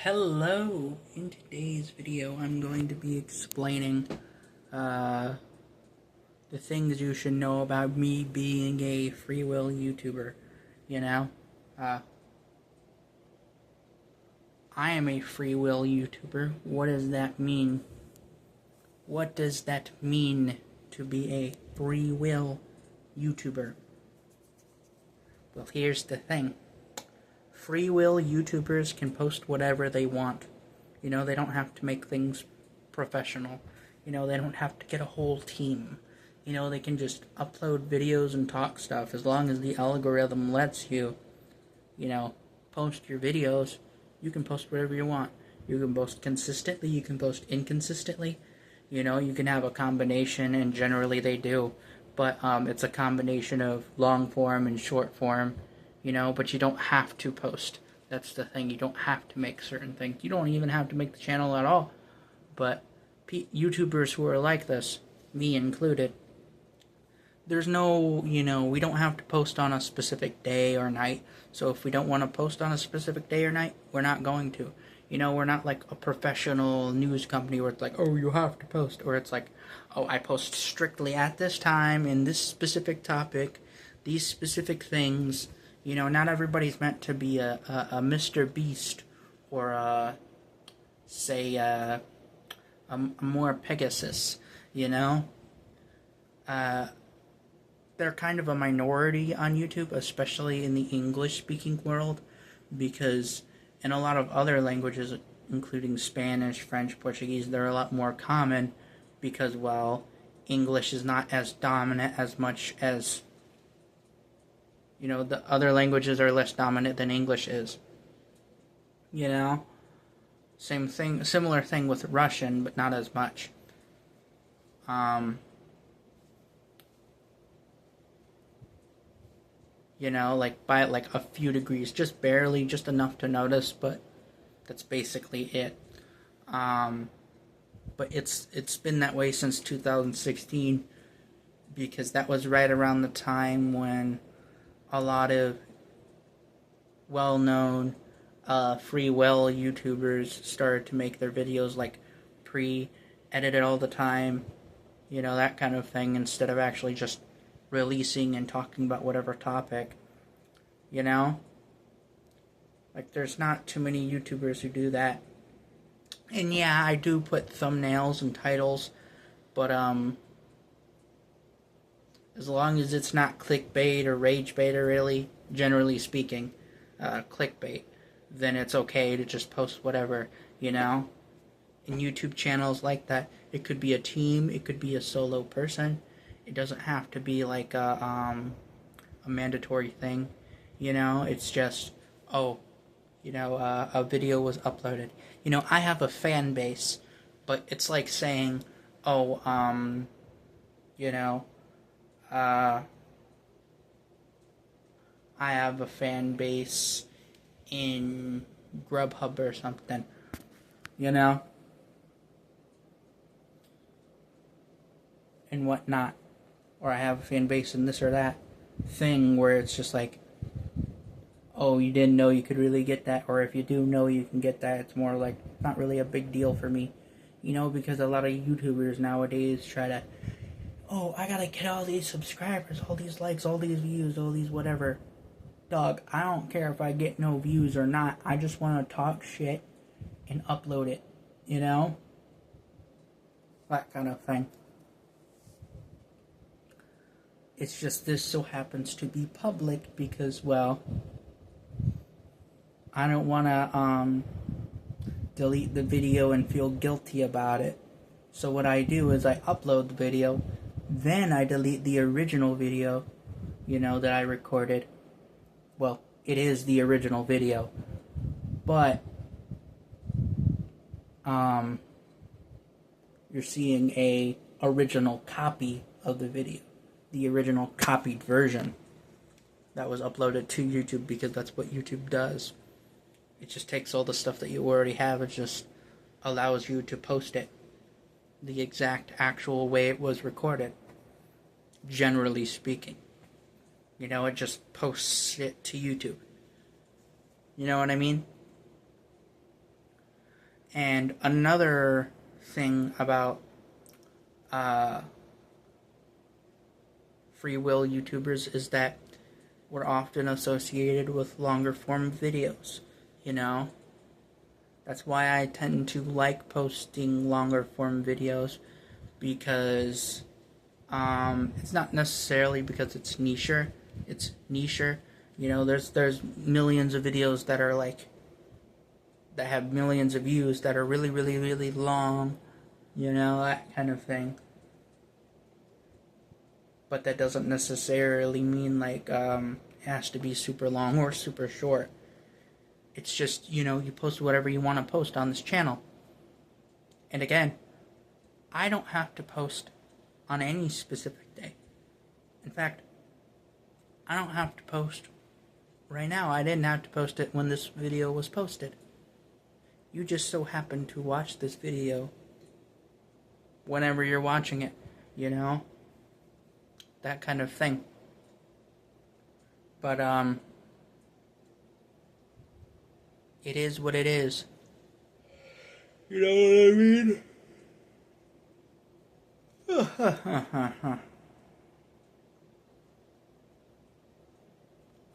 Hello! In today's video, I'm going to be explaining the things you should know about me being a free will YouTuber. You know, uh, I am a free will YouTuber. What does that mean? What does that mean to be a free will YouTuber? Well, here's the thing. Free will YouTubers can post whatever they want. They don't have to make things professional. They don't have to get a whole team. They can just upload videos and talk stuff as long as the algorithm lets you, post your videos. You can post whatever you want. You can post consistently, you can post inconsistently. You can have a combination, and generally they do. But it's a combination of long form and short form. But you don't have to post. That's the thing. You don't have to make certain things. You don't even have to make the channel at all. But YouTubers who are like this, me included, there's no, we don't have to post on a specific day or night. So if we don't want to post on a specific day or night, we're not going to. We're not like a professional news company where it's like, oh, you have to post. Or it's like, oh, I post strictly at this time in this specific topic, these specific things. Not everybody's meant to be a Mr. Beast or a more Pegasus, They're kind of a minority on YouTube, especially in the English-speaking world, because in a lot of other languages, including Spanish, French, Portuguese, they're a lot more common because, well, English is not as dominant as much as the other languages are less dominant than English is. Same thing, similar thing with Russian, but not as much. Like by like a few degrees, just barely, just enough to notice, but that's basically it. But it's been that way since 2016, because that was right around the time when a lot of well-known free will YouTubers started to make their videos like pre-edited all the time, that kind of thing, instead of actually just releasing and talking about whatever topic, Like, there's not too many YouTubers who do that. And yeah, I do put thumbnails and titles, but as long as it's not clickbait or rage bait, or really, generally speaking, clickbait, then it's okay to just post whatever, In YouTube channels like that, it could be a team, it could be a solo person. It doesn't have to be like a mandatory thing, It's just, oh, a video was uploaded. I have a fan base, but it's like saying, oh, I have a fan base in Grubhub or something, and whatnot. Or I have a fan base in this or that thing, where it's just like, oh, you didn't know you could really get that, or if you do know you can get that, it's more like not really a big deal for me, because a lot of YouTubers nowadays try to, oh, I gotta get all these subscribers, all these likes, all these views, all these whatever. Dog, I don't care if I get no views or not. I just want to talk shit and upload it, That kind of thing. It's just this so happens to be public because, well, I don't want to delete the video and feel guilty about it. So what I do is I upload the video, then I delete the original video, that I recorded. Well, it is the original video, but you're seeing a original copy of the video, the original copied version that was uploaded to YouTube, because that's what YouTube does. It just takes all the stuff that you already have, it just allows you to post it the exact actual way it was recorded, generally speaking. It just posts it to YouTube. You know what I mean? And another thing about free will YouTubers is that we're often associated with longer form videos, you know? That's why I tend to like posting longer form videos, because it's not necessarily because it's nicher. It's nicher. You know, there's millions of videos that are like, that have millions of views that are really, really, really long, you know, that kind of thing. But that doesn't necessarily mean like it has to be super long or super short. It's just, you know, you post whatever you want to post on this channel. And again, I don't have to post on any specific day. In fact, I don't have to post right now. I didn't have to post it when this video was posted. You just so happen to watch this video whenever you're watching it, you know? That kind of thing. But, it is what it is. You know what I mean?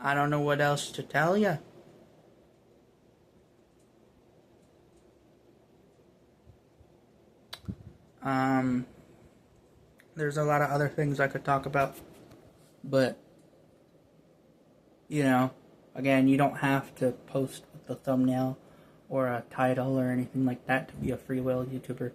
I don't know what else to tell you. There's a lot of other things I could talk about, but, you know, again, you don't have to post with the thumbnail or a title or anything like that to be a free will YouTuber.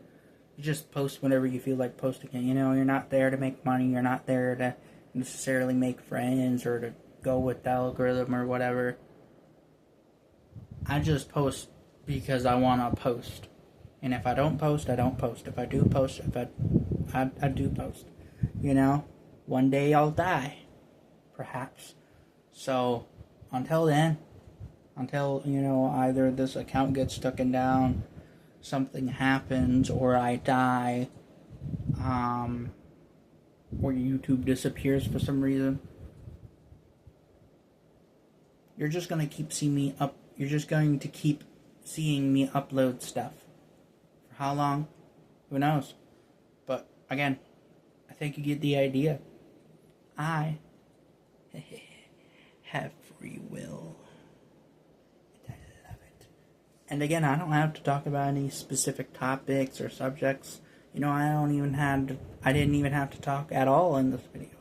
You just post whenever you feel like posting it. You know, you're not there to make money. You're not there to necessarily make friends or to go with the algorithm or whatever. I just post because I want to post. And if I don't post, I don't post. If I do post, I do post. You know, one day I'll die, perhaps. So, until then, until, you know, either this account gets taken down, something happens, or I die, or YouTube disappears for some reason, you're just going to keep seeing me up. You're just going to keep seeing me upload stuff. For how long? Who knows? But again, I think you get the idea. I have free will. And I love it. And again, I don't have to talk about any specific topics or subjects. You know, I didn't even have to talk at all in this video.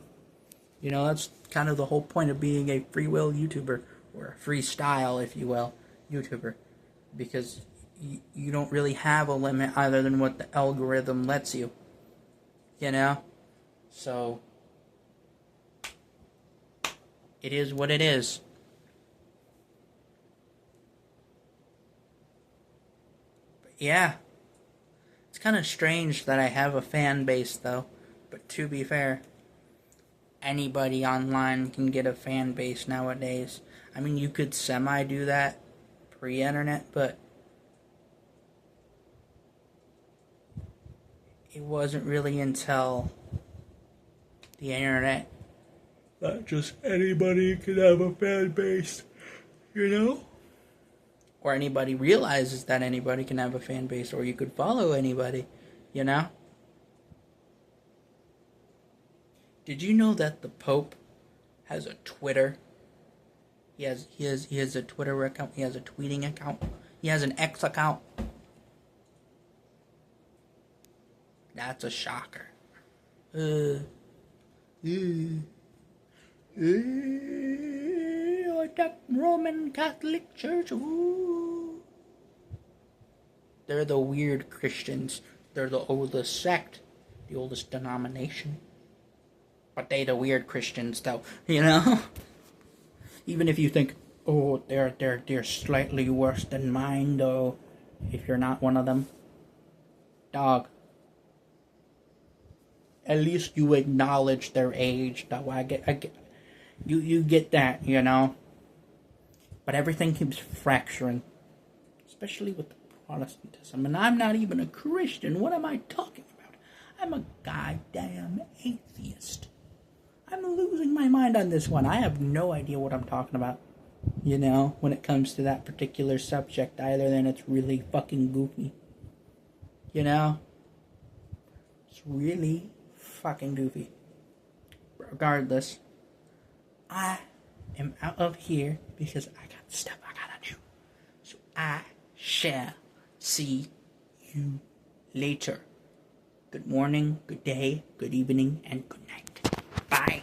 You know, that's kind of the whole point of being a free will YouTuber, or a freestyle, if you will, YouTuber. Because you don't really have a limit other than what the algorithm lets you. You know? So, it is what it is. But yeah. It's kind of strange that I have a fan base, though. But to be fair, anybody online can get a fan base nowadays. I mean, you could semi-do that pre-internet, but it wasn't really until the internet that just anybody could have a fan base, you know? Or anybody realizes that anybody can have a fan base, or you could follow anybody, you know? Did you know that the Pope has a Twitter? He has a Twitter account. He has a tweeting account. He has an X account. That's a shocker. Like that Roman Catholic Church. Ooh. They're the weird Christians. They're the oldest sect, the oldest denomination. But they the weird Christians, though. You know. Even if you think, oh, they're slightly worse than mine, though. If you're not one of them, dog. At least you acknowledge their age, though. You get that, you know. But everything keeps fracturing, especially with the Protestantism. And I'm not even a Christian. What am I talking about? I'm a goddamn atheist. I'm losing my mind on this one. I have no idea what I'm talking about. you know, when it comes to that particular subject, either than it's really fucking goofy. You know? It's really fucking goofy. Regardless, I am out of here because I got stuff I gotta do. So I shall see you later. Good morning, good day, good evening, and good night. Bye.